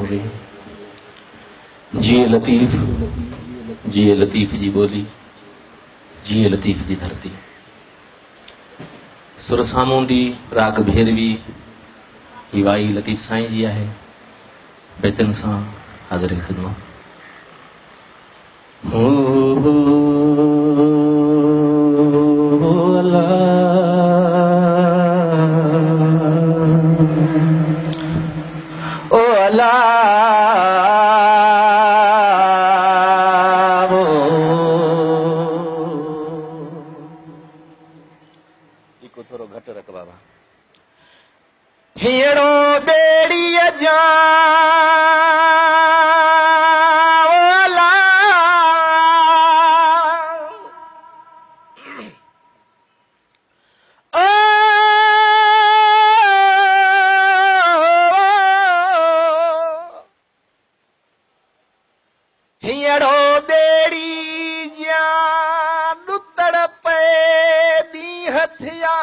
रहीम। जिए लतीफ़ जी बोली, जिए लतीफ़ जी धरती। सुर सामूंडी राग भैरवी हिवाई लतीफ़ साईं जी है। बेतन सां हाज़िर ख़िदमत। हो अल्लाह, ओ अल्लाह, इको थोरो घटि रख बाबा। हीअड़ो बेड़ीअ जा हीअड़ो बेड़ी जा ॾुतड़ पे दी हथिया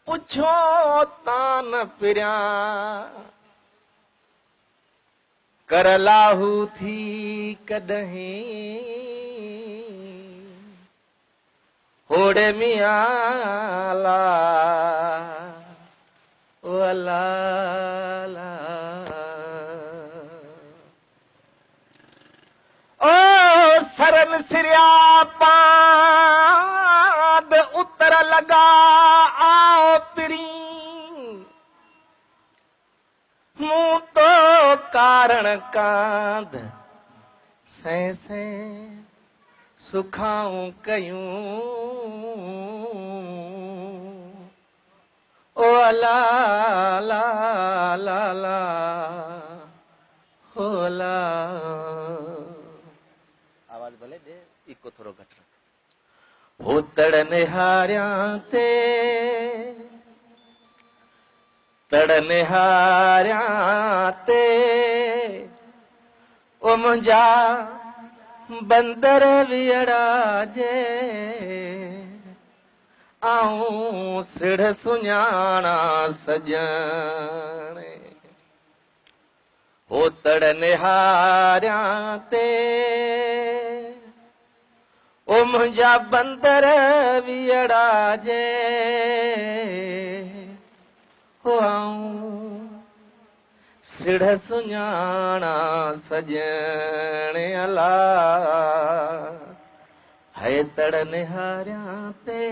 पुछो तान पिरिया कर लाहू थी कॾहिं होड़े मियाला ओ अल्लाह ओ सरन सिरिया पाद उतर लगा आओ पिरी मूं तो कारण कांध सैं सैं सुखाऊं कयूं ओ अला ला ला ला हो अला। आवाज भले दे, इको थोरो घट रख। हो तड़ निहारियां ते तड़ निहारियां ते ओ मुंहिंजा बंदर वियड़ा जे आऊं सिढ़ सुञाणा सॼणे हो तड़ निहारियां ते ओ मुंहिंजा बंदर वियड़ा जे हो आऊं सिढ़ सुञाणा सॼणे अला है तड़ निहारियां ते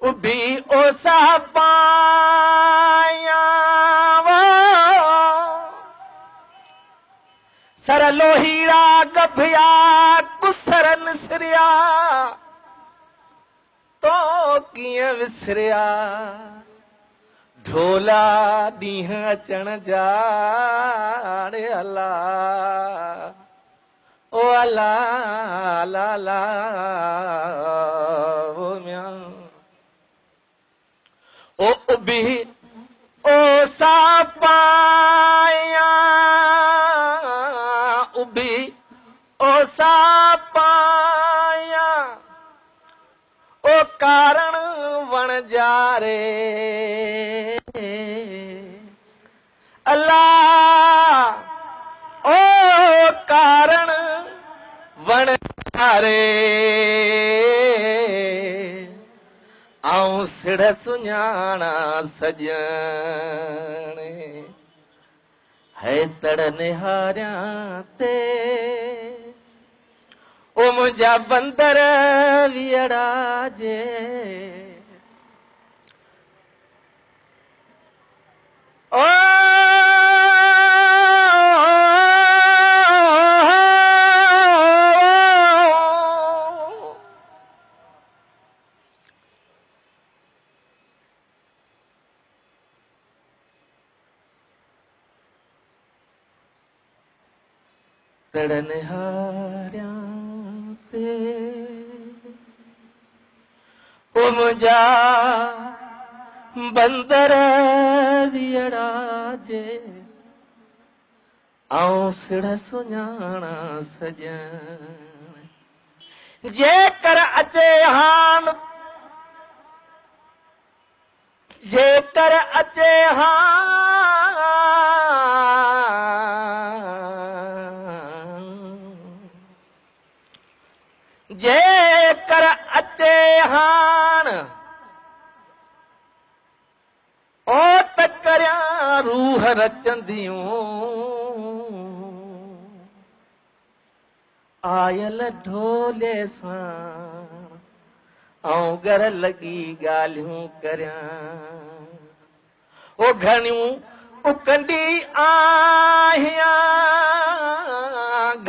उभी ओसा पाया सर लोहीड़ा गभिया कुसरन सिरिया तो कीअं विसरिया ढोला ॾींहं अचण जा रे अला ओ अला ला ला ओ म्या ओ उभी ओ सा पाया उभी ओ सा पाया ओ कारण वण जा रे अल्लाह ओ कारण वण जा रे आऊं सिढ़ सुञाणा सॼणे है तड़ निहारियां ते ओ मुंहिंजा बंदर वियड़ा जे ओ तड़ निहारियां ते ओ मुंहिंजा बंदर वियड़ा जे आऊं सिढ़ सुञाणा सॼण जेकर अचे हान अचे हाँ जे कर अचे हान ओ त करियां रूह रचंदियूं आयल ढोले सां ऐं घर लॻी ॻाल्हियूं करियां ओ घणियूं उकंदी आहियां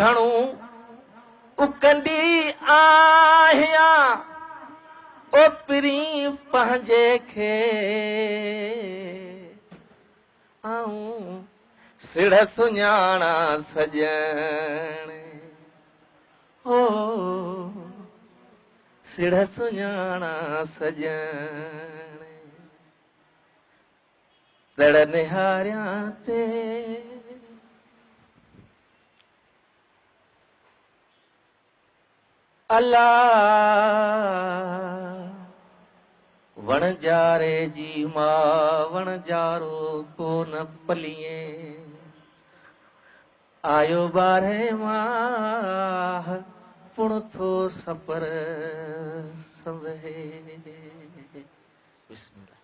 घणूं उकंदी आहियां ओ पिरी पंहिंजे खे आऊं सिड़ सुञाणा सॼण ओ सिड़ सुञाणा सॼण दड़ निहारियां ते अल्लाह वणजारे जी मां वणजारो कोन पलिए आयो ॿारहें माह पुण थो सपर संभे बिस्मिल्लाह।